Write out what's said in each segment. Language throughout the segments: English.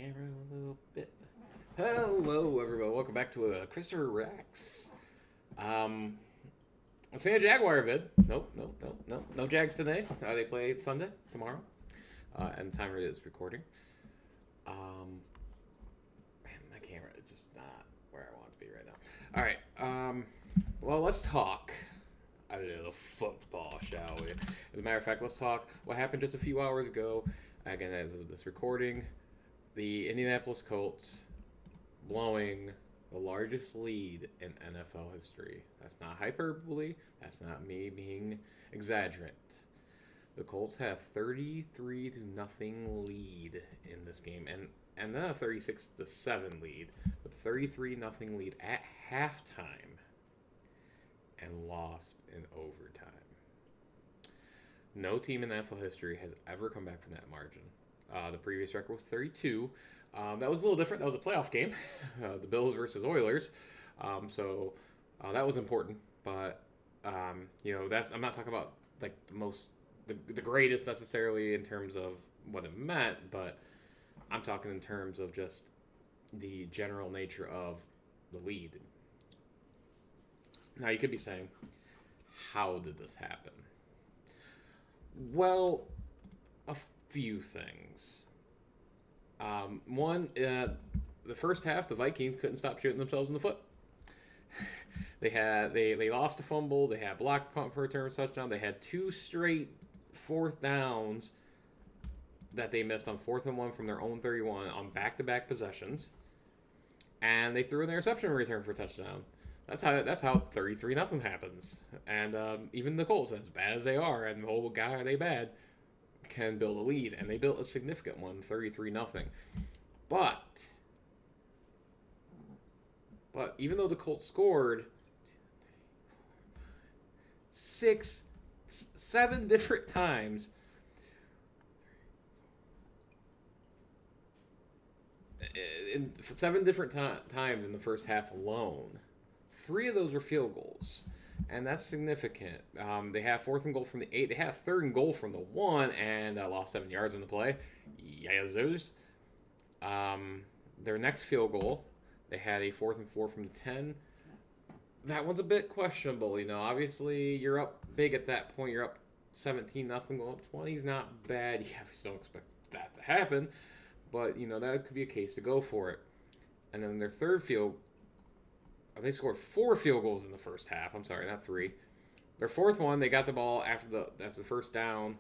camera a little bit. Hello, everyone. Welcome back to Christopher Rex. Um, let's say a Jaguar vid. Nope. No Jags today. They play Sunday, tomorrow. And the timer is recording. Man, my camera is just not where I want it to be right now. All right. Well, let's talk a little football, shall we? As a matter of fact, let's talk what happened just a few hours ago. Again, as of this recording, the Indianapolis Colts blowing the largest lead in NFL history. That's not hyperbole. That's not me being exaggerant. The Colts have 33 to nothing lead in this game, and then a 36 to 7 lead, but 33 nothing lead at halftime, and lost in overtime. No team in NFL history has ever come back from that margin. The previous record was 32. That was a little different. That was a playoff game, the Bills versus Oilers. So that was important. But that's I'm not talking about like the greatest necessarily in terms of what it meant, but I'm talking in terms of just the general nature of the lead. Now you could be saying, how did this happen? Well, a few things. One, the first half, the Vikings couldn't stop shooting themselves in the foot. They lost a fumble. They had blocked punt for a return touchdown. They had two straight fourth downs that they missed on 4th and 1 from their own 31 on back-to-back possessions, and they threw an interception in return for a touchdown. That's how 33-0 happens. And even the Colts, as bad as they are, and oh god, are they bad, can build a lead. And they built a significant one, 33-0. But even though the Colts scored 7 different times, in 7 different times in the first half alone, 3 of those were field goals, and that's significant. They have 4th and goal from the 8. They have 3rd and goal from the 1, and lost 7 yards on the play. Yazoo. Their next field goal, they had a 4th and 4 from the 10. That one's a bit questionable. Obviously you're up big at that point. You're up 17-0, going up 20 is not bad. You obviously don't expect that to happen, but that could be a case to go for it. And then their third field. They scored 4 field goals in the first half. I'm sorry, not 3. Their 4th one, they got the ball after the first down,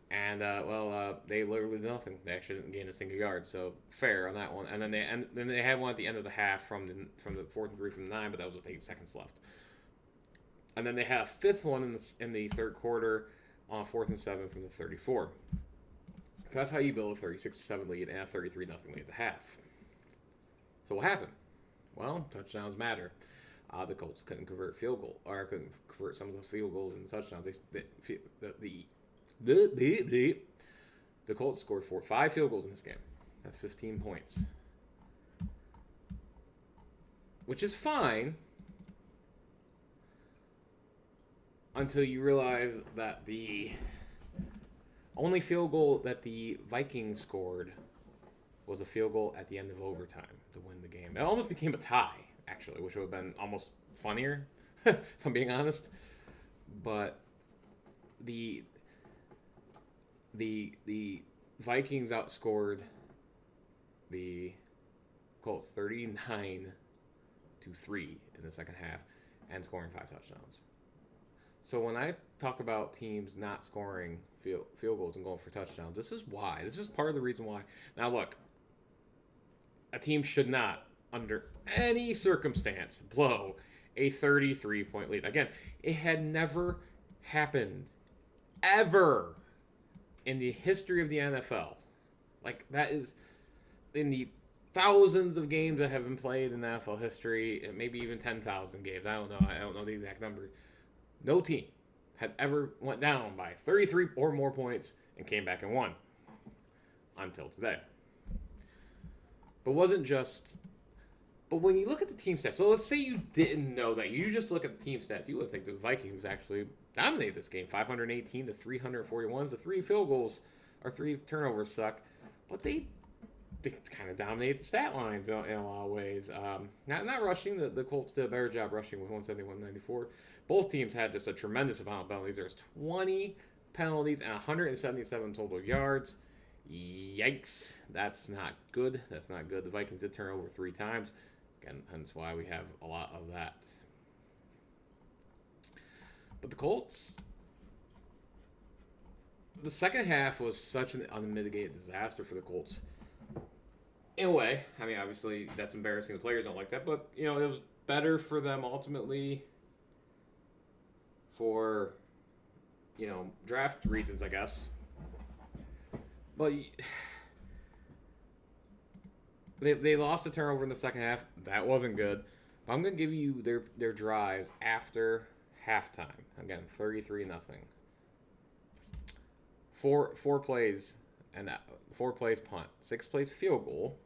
and they literally did nothing. They actually didn't gain a single yard, so fair on that one. And then they had one at the end of the half from the 4th and 3 from the 9, but that was with 8 seconds left. And then they had a 5th one in the third quarter on 4th and 7 from the 34. So that's how you build a 36-7 lead and a 33-0 lead at the half. So what happened? Well, touchdowns matter. The Colts couldn't convert couldn't convert some of those field goals into touchdowns. The Colts scored 5 field goals in this game. That's 15 points, which is fine until you realize that the only field goal that the Vikings scored was a field goal at the end of overtime to win the game. It almost became a tie, actually, which would have been almost funnier, if I'm being honest. But the Vikings outscored the Colts 39-3 in the second half and scoring 5 touchdowns. So when I talk about teams not scoring field goals and going for touchdowns, this is why. This is part of the reason why. Now, look. A team should not, under any circumstance, blow a 33-point lead. Again, it had never happened, ever, in the history of the NFL. Like, that is, in the thousands of games that have been played in NFL history, maybe even 10,000 games. I don't know the exact number. No team had ever went down by 33 or more points and came back and won. Until today. But when you look at the team stats, so let's say you didn't know that. You just look at the team stats, you would think the Vikings actually dominated this game. 518 to 341. The 3 field goals or 3 turnovers suck. But they they kind of dominate the stat lines in a lot of ways. Not rushing. The Colts did a better job rushing with 171-94. Both teams had just a tremendous amount of penalties. There's 20 penalties and 177 total yards. Yikes. That's not good. That's not good. The Vikings did turn over 3 times. Again, hence why we have a lot of that. But the Colts, the second half was such an unmitigated disaster for the Colts. In a way, I mean, obviously that's embarrassing. The players don't like that, but it was better for them ultimately for draft reasons, I guess. But they lost a turnover in the second half. That wasn't good. But I'm gonna give you their drives after halftime. Again, 33-0. Four plays and 4 plays punt, 6 plays field goal.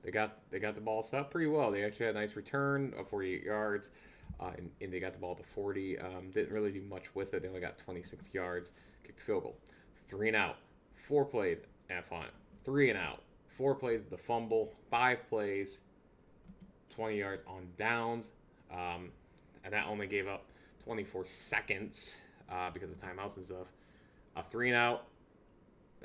They got the ball set up pretty well. They actually had a nice return of 48 yards, and they got the ball to 40. Didn't really do much with it. They only got 26 yards. Kicked the field goal. 3 and out. 4 plays and punt. 3 and out. 4 plays the fumble. 5 plays, 20 yards on downs, and that only gave up 24 seconds because of timeouts and stuff. A 3 and out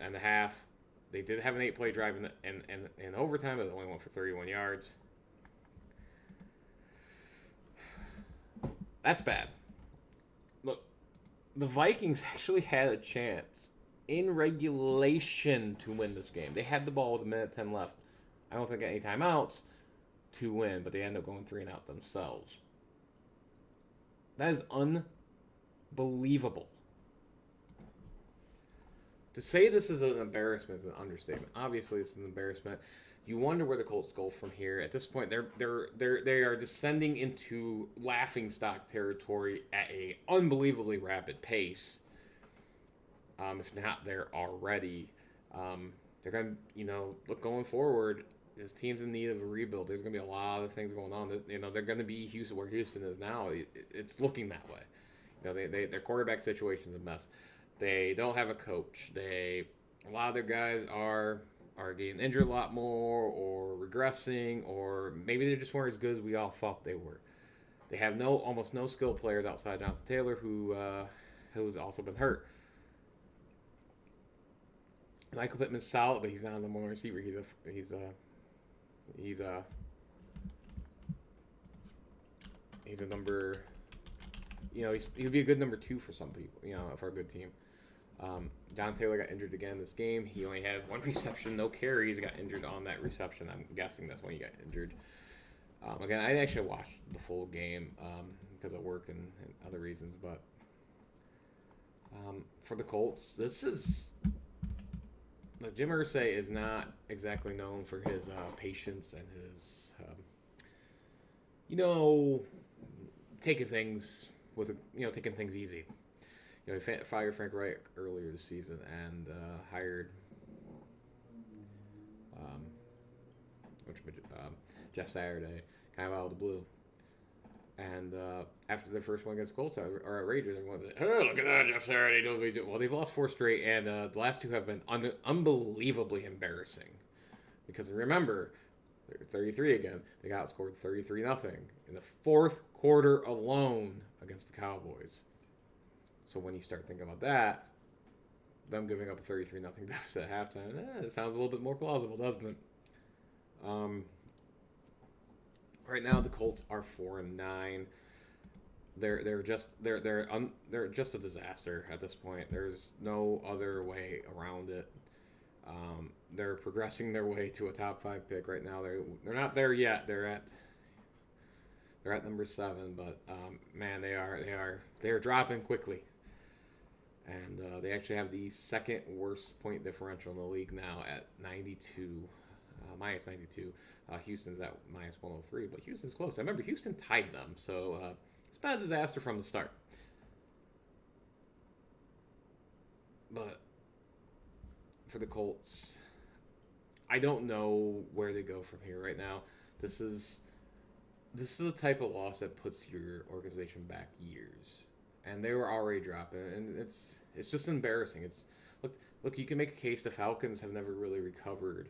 and a half. They did have an 8-play drive in overtime, but it only went for 31 yards. That's bad. Look, the Vikings actually had a chance in regulation to win this game. They had the ball with 1:10 left. I don't think any timeouts to win, but they ended up going 3 and out themselves. That is unbelievable. To say this is an embarrassment is an understatement. Obviously, it's an embarrassment. You wonder where the Colts go from here. At this point, they are descending into laughingstock territory at a unbelievably rapid pace. If not there already, they're going to look going forward. This team's in need of a rebuild. There's going to be a lot of things going on. They're going to be Houston where Houston is now. It's looking that way. Their quarterback situation's a mess. They don't have a coach. A lot of their guys are getting injured a lot more, or regressing, or maybe they just weren't as good as we all thought they were. They have almost no skilled players outside Jonathan Taylor, who's also been hurt. Michael Pittman's solid, but he's not a number 1 receiver. He's a number. He'd be a good number 2 for some people. For a good team. John Taylor got injured again this game. He only had 1 reception, no carries. He got injured on that reception. I'm guessing that's when he got injured. Again, I actually watched the full game because of work and other reasons. But for the Colts, this is... Jim Irsay is not exactly known for his patience and his, taking things easy. He fired Frank Reich earlier this season and hired Jeff Saturday, kind of out of the blue. And after their first one against Colts or Raiders, everyone's like, "Oh, look at that, Jeff Saturday." Well, they've lost 4 straight, and the last 2 have been unbelievably embarrassing. Because remember, they're 33 again. They got outscored 33-0 in the 4th quarter alone against the Cowboys. So when you start thinking about that, them giving up a 33-0 deficit at halftime, it sounds a little bit more plausible, doesn't it? Right now, the Colts are 4-9. They're just a disaster at this point. There's no other way around it. They're progressing their way to a top 5 pick right now. They're not there yet. They're at number 7, but man, they are dropping quickly. And they actually have the 2nd worst point differential in the league now at 92, minus 92. Houston's at minus 103, but Houston's close. I remember Houston tied them, so it's been a disaster from the start. But for the Colts, I don't know where they go from here right now. This is the type of loss that puts your organization back years, and they were already dropping, and it's just embarrassing. Look, you can make a case the Falcons have never really recovered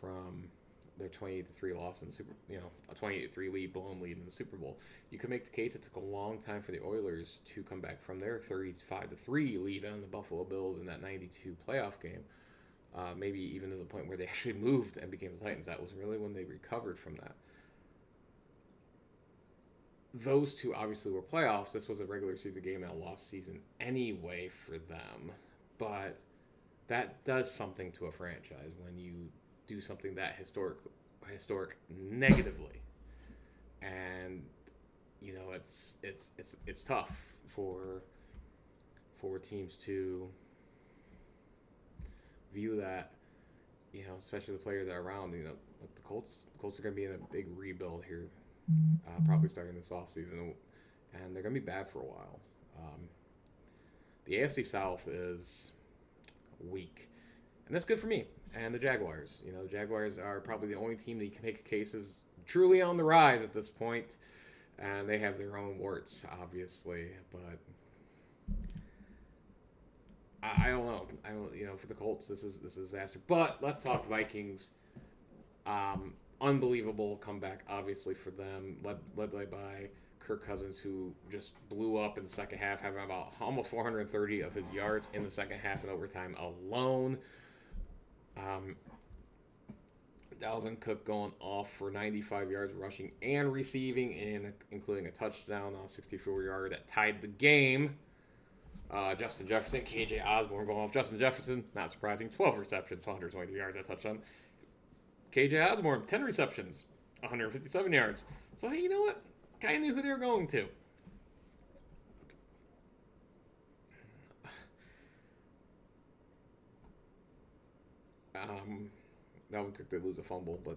from their 28-3 loss in the Super, a 28-3 lead, blown lead in the Super Bowl. You could make the case it took a long time for the Oilers to come back from their 35-3 lead on the Buffalo Bills in that 92 playoff game. Maybe even to the point where they actually moved and became the Titans. That was really when they recovered from that. Those two obviously were playoffs. This was a regular season game and a lost season anyway for them. But that does something to a franchise when you do something that historic negatively. And it's tough for teams to view that, especially the players that are around. Like the Colts are going to be in a big rebuild here, probably starting this offseason, and they're going to be bad for a while. The AFC South is weak, and that's good for me and the Jaguars. The Jaguars are probably the only team that you can make a case is truly on the rise at this point, and they have their own warts, obviously, but I don't know. For the Colts, this is a disaster. But let's talk Vikings. Unbelievable comeback, obviously, for them, led by Kirk Cousins, who just blew up in the second half, having about almost 430 of his yards in the second half in overtime alone. Dalvin Cook going off for 95 yards rushing and receiving, including a touchdown on a 64-yarder that tied the game. Justin Jefferson, KJ Osborne going off. Justin Jefferson, not surprising, 12 receptions, 123 yards, that touchdown. KJ Osborne, 10 receptions, 157 yards. So, hey, you know what? Kind of knew who they were going to. Dalvin Cook did lose a fumble, but,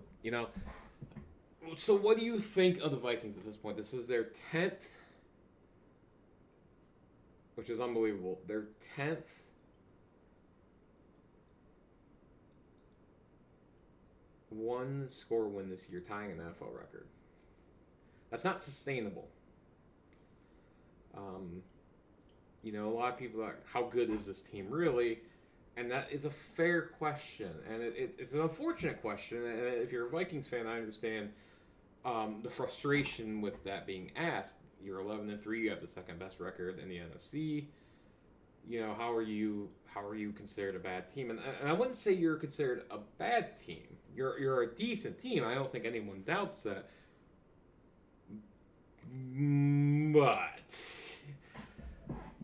So what do you think of the Vikings at this point? This is their 10th, which is unbelievable. Their 10th one-score win this year, tying an NFL record. That's not sustainable. A lot of people are like, how good is this team really? And that is a fair question. And it's an unfortunate question. And if you're a Vikings fan, I understand the frustration with that being asked. You're 11-3. You have the second best record in the NFC. How are you considered a bad team? And I wouldn't say you're considered a bad team. You're a decent team. I don't think anyone doubts that.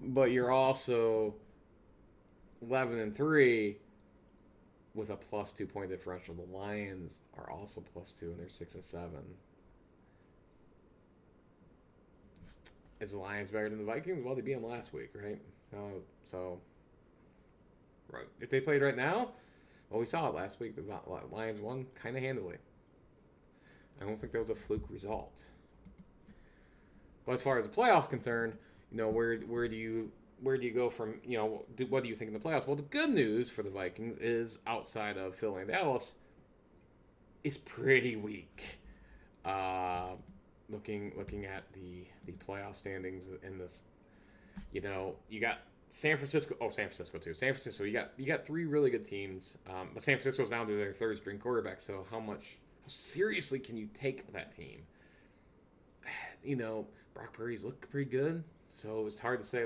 But you're also 11-3 with a plus 2 point differential. The Lions are also plus 2, and they're 6-7. Is the Lions better than the Vikings? Well, they beat them last week, right? Right. If they played right now, well, we saw it last week. The Lions won kind of handily. I don't think that was a fluke result. But as far as the playoffs concerned, where do you go from, what do you think in the playoffs? Well, the good news for the Vikings is outside of Philly and Dallas, it's pretty weak. Looking at the playoff standings in this, you got San Francisco too. San Francisco, you got three really good teams, but San Francisco's down to their third string quarterback. So how seriously can you take that team? Brock Purdy's looked pretty good, so it's hard to say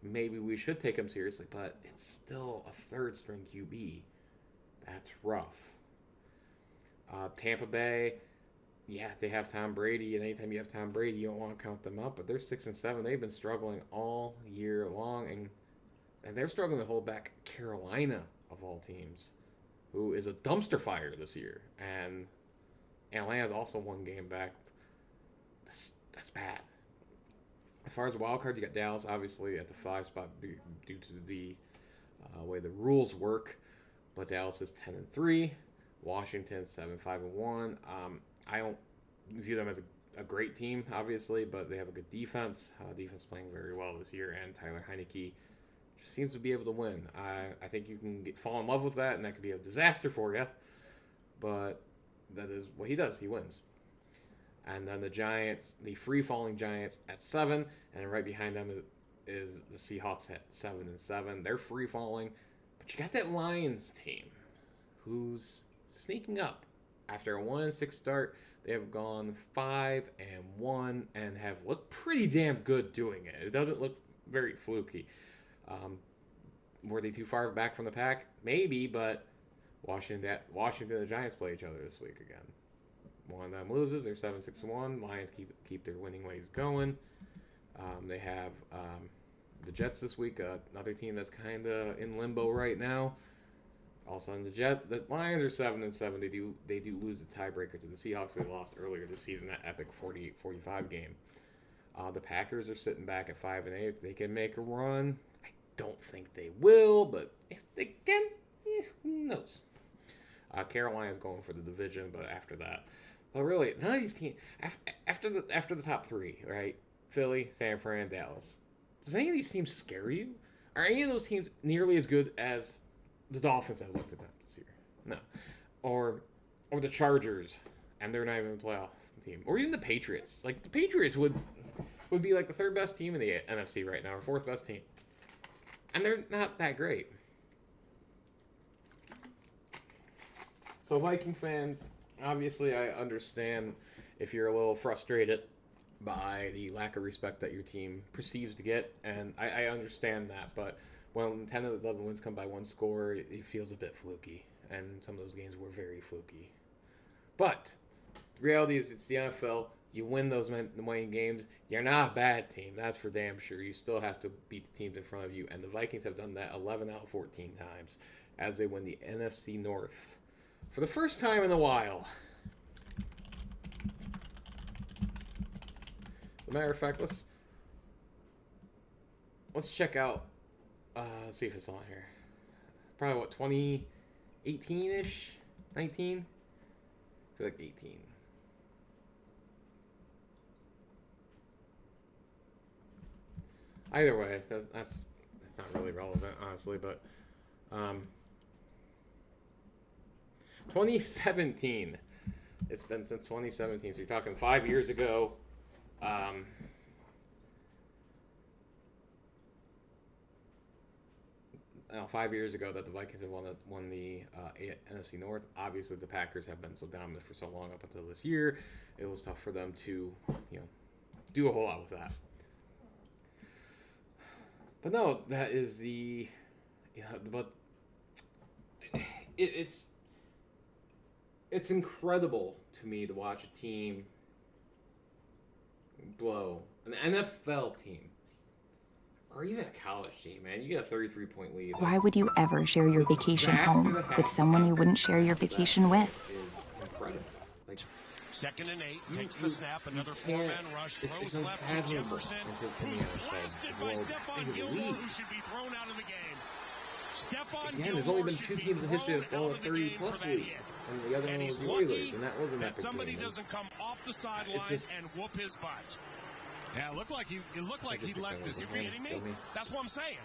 maybe we should take him seriously, but it's still a third string QB. That's rough. Tampa Bay, yeah, they have Tom Brady, and anytime you have Tom Brady, you don't want to count them up, but they're 6-7. They've been struggling all year long, and they're struggling to hold back Carolina, of all teams, who is a dumpster fire this year. And Atlanta's also one game back. That's bad. As far as wild cards, you got Dallas, obviously, at the 5 spot due to the way the rules work. But Dallas is 10-3. Washington 7-5-1. I don't view them as a great team, obviously, but they have a good defense. Defense playing very well this year, and Tyler Heineke just seems to be able to win. I think you can fall in love with that, and that could be a disaster for you. But that is what he does. He wins. And then the Giants, the free-falling Giants at 7, and right behind them is the Seahawks at 7-7. They're free-falling, but you got that Lions team, who's sneaking up. After a 1-6 start, they have gone 5-1 and have looked pretty damn good doing it. It doesn't look very fluky. Were they too far back from the pack? Maybe, but Washington and the Giants play each other this week again. One of them loses. They're 7-6-1. Lions keep their winning ways going. They have the Jets this week, another team that's kind of in limbo right now. Also, the Lions are 7-7. They do lose the tiebreaker to the Seahawks. They lost earlier this season, that epic 48-45 game. The Packers are sitting back at 5-8. They can make a run. I don't think they will, but if they can, who knows? Carolina's going for the division, but after that, well, really, none of these teams after the top three, right? Philly, San Fran, Dallas. Does any of these teams scare you? Are any of those teams nearly as good as the Dolphins have looked at them this year? No. Or the Chargers, and they're not even a playoff team. Or even the Patriots. Like, the Patriots would be like the third best team in the NFC right now, or fourth best team. And they're not that great. So Viking fans, obviously I understand if you're a little frustrated by the lack of respect that your team perceives to get, and I understand that, but when 10 of the 11 wins come by one score, it feels a bit fluky, and some of those games were very fluky. But the reality is it's the NFL. You win those winning games, you're not a bad team, that's for damn sure. You still have to beat the teams in front of you, and the Vikings have done that 11 out of 14 times as they win the NFC North for the first time in a while. As a matter of fact, let's check out. Let's see if it's on here. Probably what, 2018-ish, 19. I feel like 18. Either way, that's not really relevant, honestly. But 2017. It's been since 2017. So you're talking 5 years ago. 5 years ago that the Vikings have won the NFC North. Obviously, the Packers have been so dominant for so long up until this year. It was tough for them to, do a whole lot with that. But no, that is but it's incredible to me to watch a team blow an NFL team. Or even a college team, man. You get a 33-point lead. Why would you ever share your vacation home with someone you wouldn't share your vacation with? Is incredible. Like, 2nd and 8, takes the snap, another 4-man rush, throws left to Jefferson, who's blasted by Stephon Gilmore, who should be thrown out of the game. Stephon Again, there's only been 2 teams in history that won a 30-plus lead, and the other one was the Oilers, and that wasn't that big. Somebody doesn't come off the sideline and whoop his butt. Yeah, it looked like he left this. You kidding me? That's what I'm saying.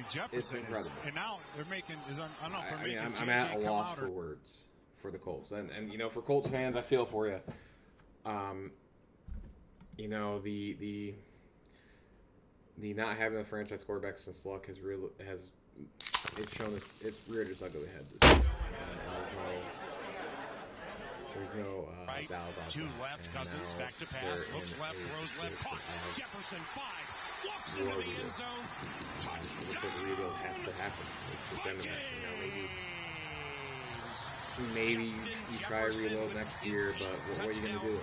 Jefferson incredible. And now they're making I'm at a loss for words for the Colts, and for Colts fans, I feel for you. The not having a franchise quarterback since Luck has shown it's reared its ugly head this year. There's no doubt about Two that. left, Cousins back to pass, looks left, throws left, caught. Jefferson 5, walks into the end zone. Looks like a rebuild has to happen. It's the sentiment. Maybe you try a rebuild next year, but what are you going to do? You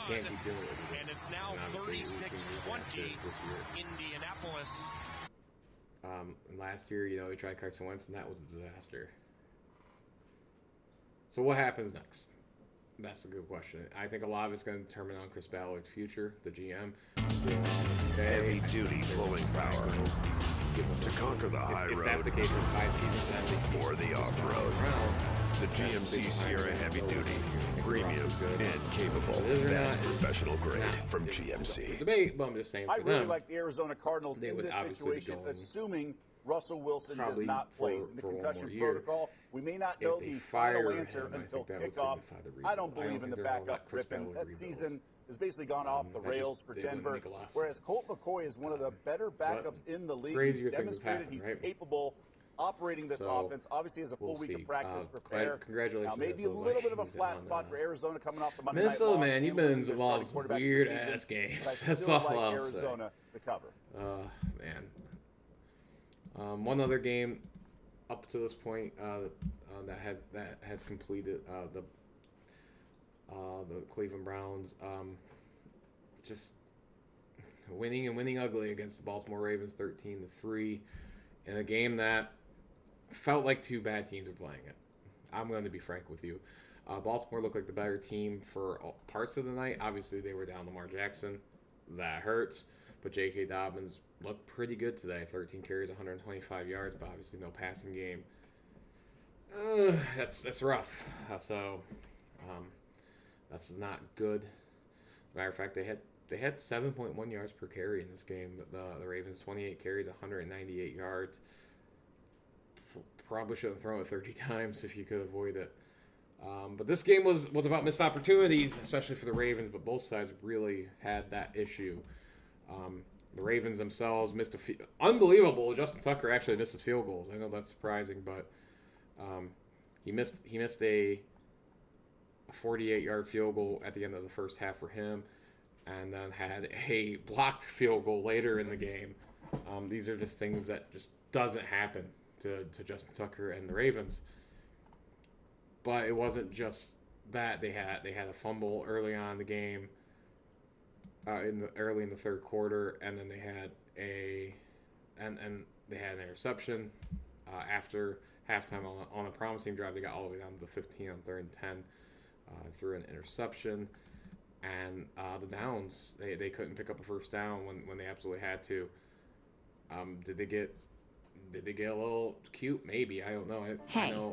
can't keep doing it. And it's now 36-20 Indianapolis. And last year, they tried Carson Wentz, and that was a disaster. So what happens next? That's a good question. I think a lot of it's going to determine on Chris Ballard's future, the GM. Heavy-duty pulling power to conquer the high road, if that's the case, in 5 seasons, or the off-road. The GMC Sierra Heavy Duty, premium and capable. That's professional grade from GMC. Debate, but I'm just saying for I really them, like the Arizona Cardinals in this situation, assuming Russell Wilson does not play in the concussion protocol. We may not know the final answer until kickoff. I don't believe in the backup Griffin. That season has basically gone off the rails for Denver, whereas Colt McCoy is one of the better backups in the league. He's demonstrated he's capable operating this offense. Obviously, has a full week of practice to prepare. Congratulations. Now, maybe a little bit of a flat spot for Arizona coming off the Monday night Minnesota, loss. man, you've been involved in some weird-ass games. That's all I'll Arizona to cover. Man. One other game up to this point that has completed the Cleveland Browns just winning ugly against the Baltimore Ravens 13-3 in a game that felt like two bad teams were playing it. I'm going to be frank with you. Baltimore looked like the better team for parts of the night. Obviously, they were down Lamar Jackson. That hurts. But J.K. Dobbins looked pretty good today. 13 carries, 125 yards, but obviously no passing game. That's rough. That's not good. As a matter of fact, they had 7.1 yards per carry in this game. The Ravens 28 carries, 198 yards. Probably should have thrown it 30 times if you could avoid it. But this game was about missed opportunities, especially for the Ravens. But both sides really had that issue. The Ravens themselves missed unbelievable. Justin Tucker actually missed his field goals. I know that's surprising, but he missed a 48-yard field goal at the end of the first half for him, and then had a blocked field goal later in the game. These are just things that just doesn't happen to Justin Tucker and the Ravens. But it wasn't just that. They had a fumble early on in the game. Early in the third quarter, and then they had an interception after halftime on a promising drive. They got all the way down to the 15 on 3rd and 10 through an interception, and the downs they couldn't pick up a first down when they absolutely had to. Did they get a little cute? Maybe. I don't know.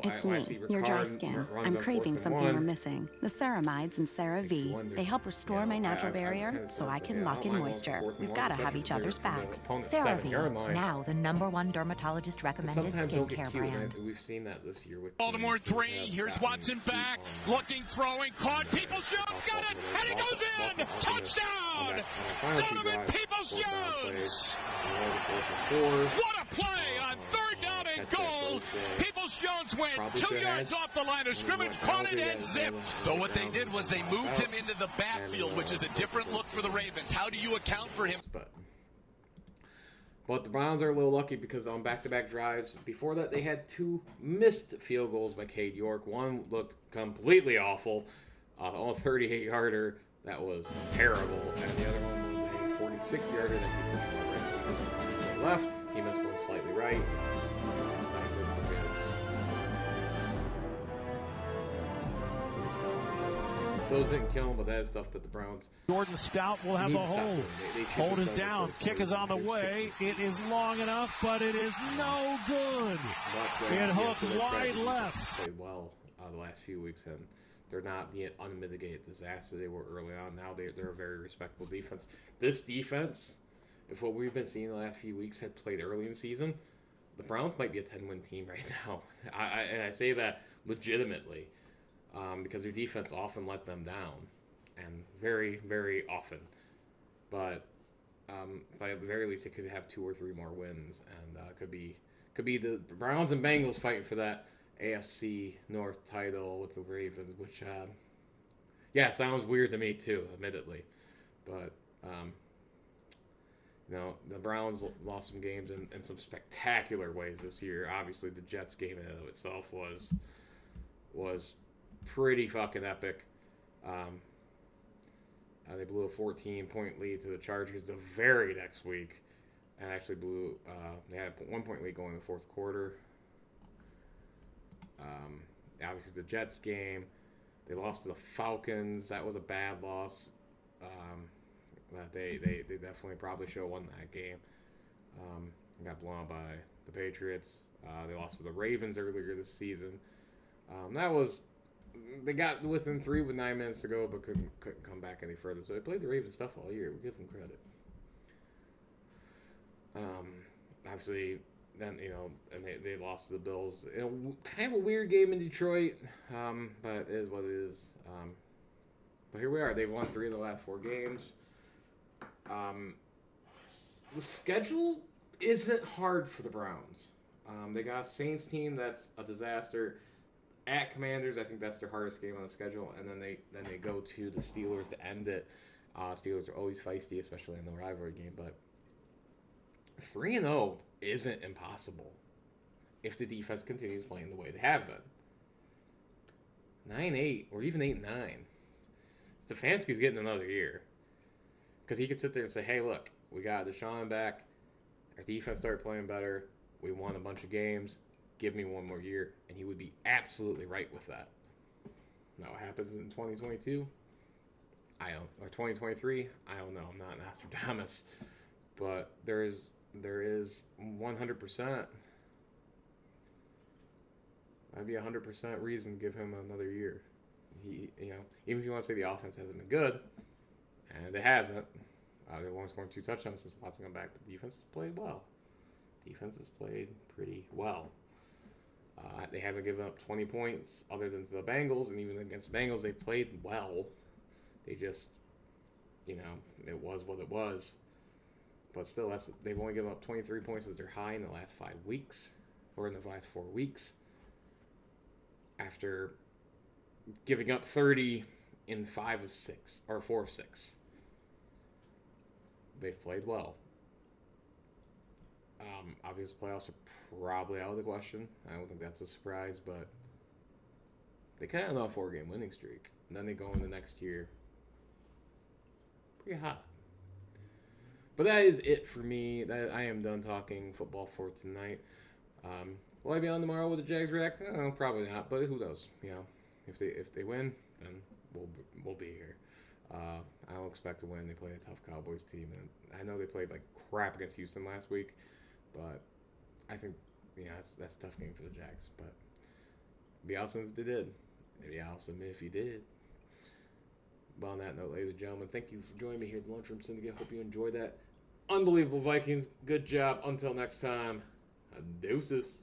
It's me, your dry skin. I'm craving something we're missing. The ceramides and CeraVe. They help restore my natural barrier so I can lock in moisture. We've got to have each other's backs. CeraVe, now the #1 dermatologist recommended skincare brand. We've seen that this year with Baltimore 3. Here's Watson back, looking, throwing, caught. Peoples-Jones got it, and it goes in. Touchdown! Donovan Peoples-Jones. What a play on 3rd down and goal. Peoples-Jones went 2 yards off the line of scrimmage, caught it and zipped. So what they did was they moved him into the backfield, which is a different look for the Ravens. How do you account for him? But the Browns are a little lucky because on back-to-back drives, before that they had 2 missed field goals by Cade York. One looked completely awful, on a 38-yarder that was terrible, and the other one was a 46-yarder that he missed one left. He missed one slightly right. That's not good because those didn't kill him, but that is stuff that the Browns. Jordan Stout will have a hold. Hold is down. Kick is on the way. It is long enough, but it is no good. It hooked wide left. Played well the last few weeks, and they're not the unmitigated disaster they were early on. Now they're a very respectable defense. This defense, if what we've been seeing the last few weeks had played early in the season, the Browns might be a 10-win team right now. I say that legitimately because their defense often let them down, and very, very often. But by the very least, it could have 2 or 3 more wins, and could be the Browns and Bengals fighting for that AFC North title with the Ravens, which sounds weird to me too, admittedly, but. The Browns lost some games in some spectacular ways this year. Obviously, the Jets game in and of itself was pretty fucking epic. They blew a 14-point lead to the Chargers the very next week, and actually they had a 1-point lead going in the fourth quarter. Obviously, the Jets game, they lost to the Falcons. That was a bad loss. They definitely probably should have won that game. Got blown out by the Patriots. They lost to the Ravens earlier this season. They got within 3 with 9 minutes to go, but couldn't come back any further. So they played the Ravens tough all year. We give them credit. Obviously, then and they lost to the Bills. Kind of a weird game in Detroit, but it is what it is. But here we are. They've won 3 of the last 4 games. The schedule isn't hard for the Browns. They got a Saints team that's a disaster. At Commanders, I think that's their hardest game on the schedule, and then they go to the Steelers to end it. Steelers are always feisty, especially in the rivalry game, but 3-0 isn't impossible if the defense continues playing the way they have been. 9-8 or even 8-9. Stefanski's getting another year because he could sit there and say, "Hey, look, we got Deshaun back. Our defense started playing better. We won a bunch of games. Give me one more year," and he would be absolutely right with that. Now, what happens in 2022? Or 2023? I don't know. I'm not Nostradamus, but there is 100%. That'd be 100% reason to give him another year. Even if you want to say the offense hasn't been good, and it hasn't. They've only scored 2 touchdowns since Watson got back, but defense has played well. Defense has played pretty well. They haven't given up 20 points other than to the Bengals, and even against the Bengals, they played well. They just, it was what it was. But still, they've only given up 23 points as their high in the last 5 weeks, or in the last 4 weeks, after giving up 30 in 5 of 6, or 4 of 6. They've played well. Obviously, playoffs are probably out of the question. I don't think that's a surprise, but they kind of on a 4-game winning streak. And then they go into next year pretty hot. But that is it for me. I am done talking football for tonight. Will I be on tomorrow with the Jags react? No, probably not, but who knows? If they win, then we'll be here. I don't expect to win. They play a tough Cowboys team, and I know they played like crap against Houston last week, but I think that's a tough game for the Jags. But it'd be awesome if they did. It'd be awesome if you did. But on that note, ladies and gentlemen, thank you for joining me here at the Lunchroom Syndicate. Hope you enjoyed that. Unbelievable Vikings. Good job. Until next time, deuces.